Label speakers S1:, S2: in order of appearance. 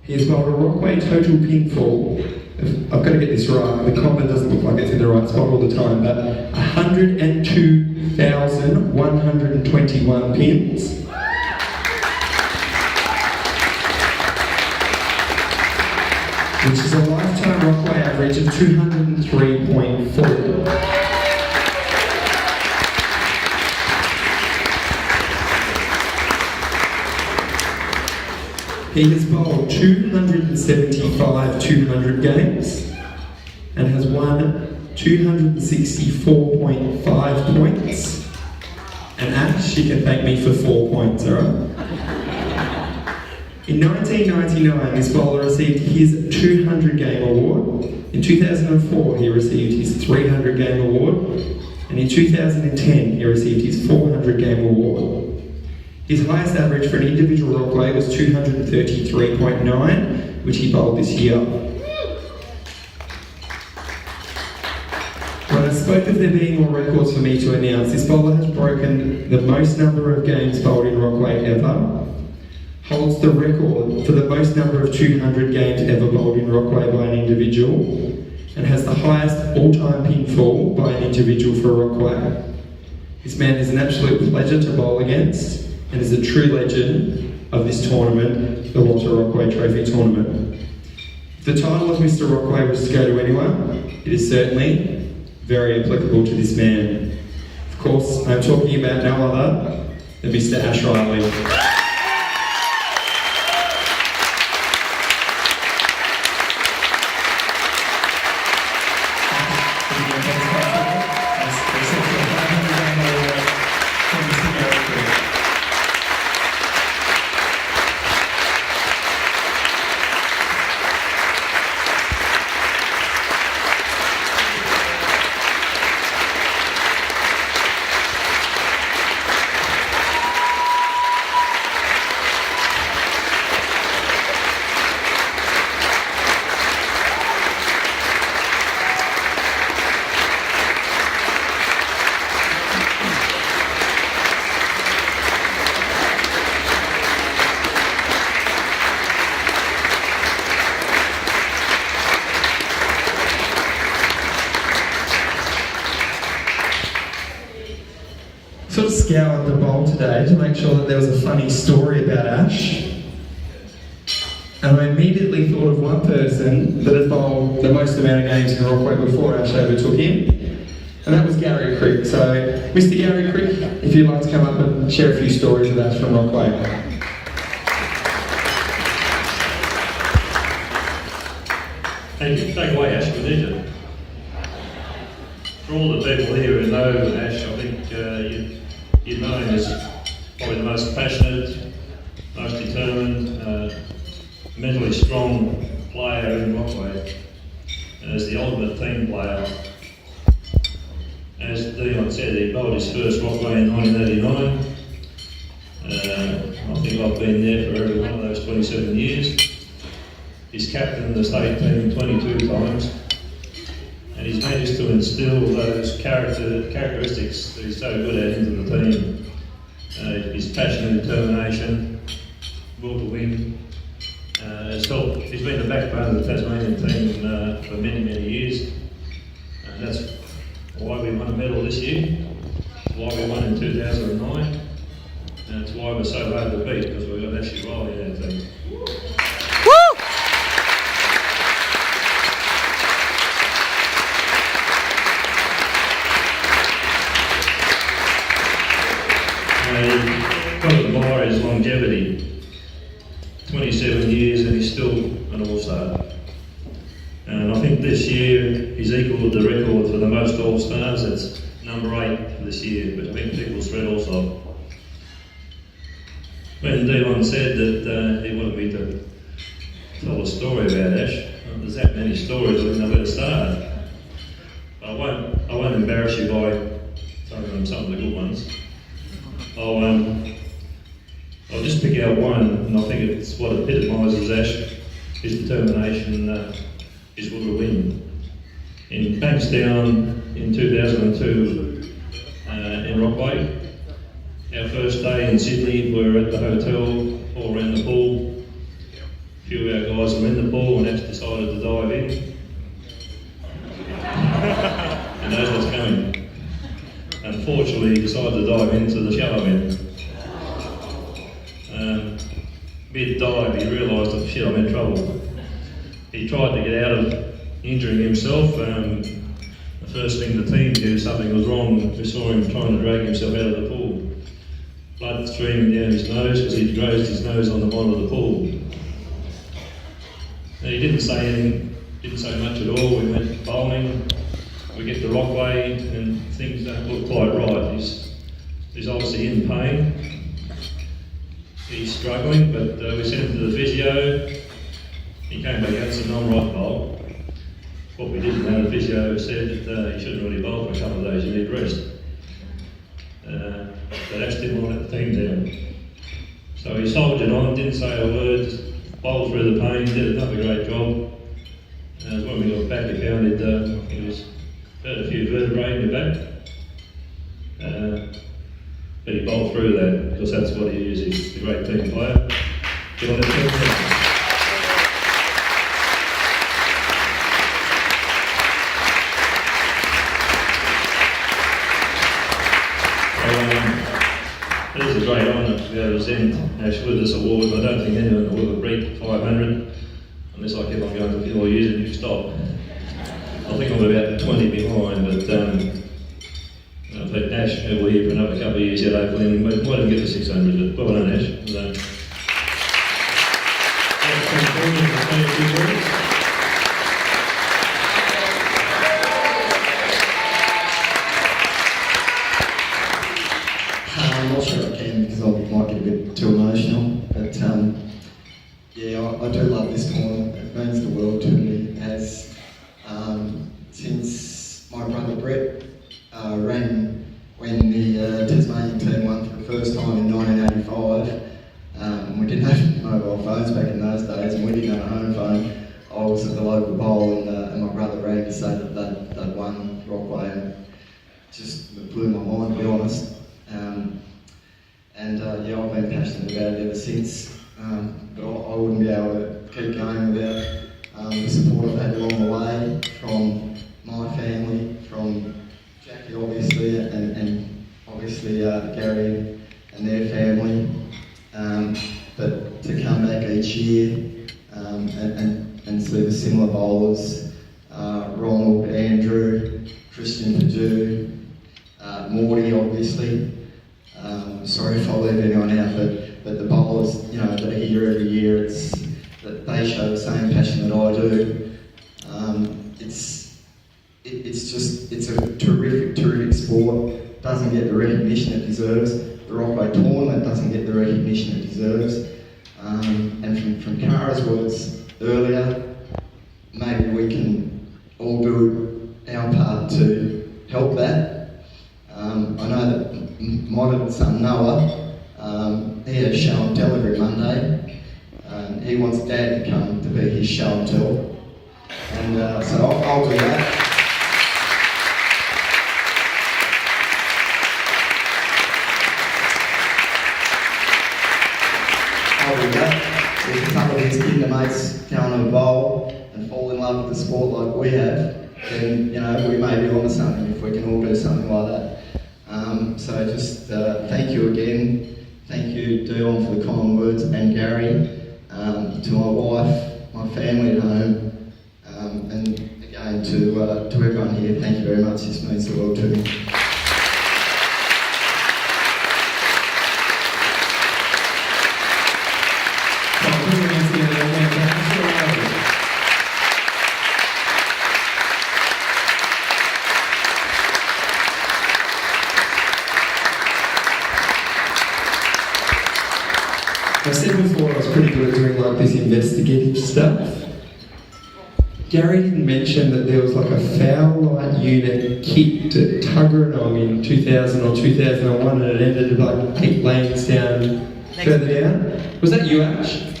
S1: He has bowled a Rockaway total pinfall. I've got to get this right. The comment doesn't look like it's in the right spot all the time, but 102,121 pins. Which is a lifetime Rockaway average of 203.4. He has bowled 275 200 games and has won 264.5 points. And Ash, you can thank me for 4 points, alright? In 1999, this bowler received his 200 game award. In 2004, he received his 300 game award. And in 2010, he received his 400 game award. His highest average for an individual Rockaway was 233.9, which he bowled this year. When I spoke of there being more records for me to announce, this bowler has broken the most number of games bowled in Rockaway ever, holds the record for the most number of 200 games ever bowled in Rockaway by an individual, and has the highest all-time pinfall by an individual for a Rockaway. This man is an absolute pleasure to bowl against, and is a true legend of this tournament, the Walter Rockaway Trophy Tournament. If the title of Mr. Rockaway was to go to anyone, it is certainly very applicable to this man. Of course, I'm talking about no other than Mr. Ash Riley. Sort of scoured the bowl today to make sure that there was a funny story about Ash. And I immediately thought of one person that had bowled the most amount of games in Rockaway before Ash overtook him, and that was Gary Crick. So, Mr. Gary Crick, if you'd like to come up and share a few stories with Ash from Rockaway.
S2: Take away, Ash, we need it. For all the people here who know Ash, I think you know him as probably the most passionate, most determined, mentally strong player in Rockaway, and as the ultimate team player. As Dion said, he bowled his first Rockaway in 1989. I think I've been there for every one of those 27 years. He's captained the state team 22 times. And he's managed to instill those characteristics that he's so good at into the team. His passion and determination, will to win. He's been the backbone of the Tasmanian team for many, many years. And that's why we won a medal this year, why we won in 2009, and it's why we're so hard to beat, because we've got Ashley Riley in our team. What I admire is longevity. 27 years and he's still an all-star. And I think this year he's equalled the record for the most all-stars. It's number 8 for this year, but I think people's thread also. When Dion said that he wanted me to tell a story about Ash, there's that many stories, I didn't know where to start. I won't embarrass you by telling them some of the good ones. I'll just pick out one, and I think it's what epitomises Ash, his determination, his will to win. In Bankstown in 2002, in Rockaway, our first day in Sydney, we were at the hotel, all around the pool. A few of our guys were in the pool and Ash decided to dive in. He knows what's coming. Unfortunately, he decided to dive into the shallow end. Mid-dive, he realised, oh shit, I'm in trouble. He tried to get out of injuring himself. The first thing the team knew something was wrong. We saw him trying to drag himself out of the pool. Blood streaming down his nose because he'd grazed his nose on the bottom of the pool. Now, he didn't say anything, didn't say much at all. We went bowling, we get to Rockway and things don't look quite right. He's obviously in pain. He's struggling, but we sent him to the physio. He came back out, said, no, I'm right to bowl. What we didn't know, the physio said that he shouldn't really bowl for a couple of days, you need rest. But Ash didn't want to let the team down. So he soldiered on, didn't say a word, bowled through the pain, did another great job. When we got back, he found he was hurt a few vertebrae in the back. But he bowled through that because that's what he is. He's a great team player. Get on the team. It is a great honour to be able to present Ash with this award. I don't think anyone will ever break 500 unless I keep on going for a few more years and you stop. I think I'm about 20 behind, but I think Ash will be here for another couple of years yet, hopefully, and we might even get to 600. But well done, Ash.
S3: I'm not sure I can because I might get a bit too emotional, but yeah, I do love this tournament. It means the world to me. It has since my brother Brett ran when the Tasmanian team won for the first time in 1985. We didn't have mobile phones back in those days, and we didn't have a home phone. I was at the local bowl, and my brother rang to say that they'd won Rockway, and it just blew my mind, to be honest. Yeah, I've been passionate about it ever since, but I wouldn't be able to keep going without the support I've had along the way from my family, from Jackie obviously, and obviously Gary and their family. But to come back each year and see the similar bowlers, Ronald, Andrew, Christian Perdue, Morty obviously. Sorry if I leave anyone out, but the bowlers, that are here every year, it's that they show the same passion that I do. It's a terrific sport. Doesn't get the recognition it deserves. The Rockway tournament doesn't get the recognition it deserves. And from Kara's words earlier, maybe we can all do our part to help that. I know that my little son Noah, he has show and tell every Monday. He wants Dad to come to be his show and tell, and so I'll do that. If a couple of his kinder mates go on a bowl and fall in love with the sport like we have, then we may be onto something if we can all do something like that. So just thank you again. Thank you, Dion, for the kind words, and Gary, to my wife, my family at home, and again to everyone here. Thank you very much. This means the world to me.
S1: I said before I was pretty good at doing like this investigative stuff. Gary didn't mention that there was like a foul light unit kicked at Tuggeranong in 2000 or 2001 and it ended up like 8 lanes down further down. Was that you, Ash?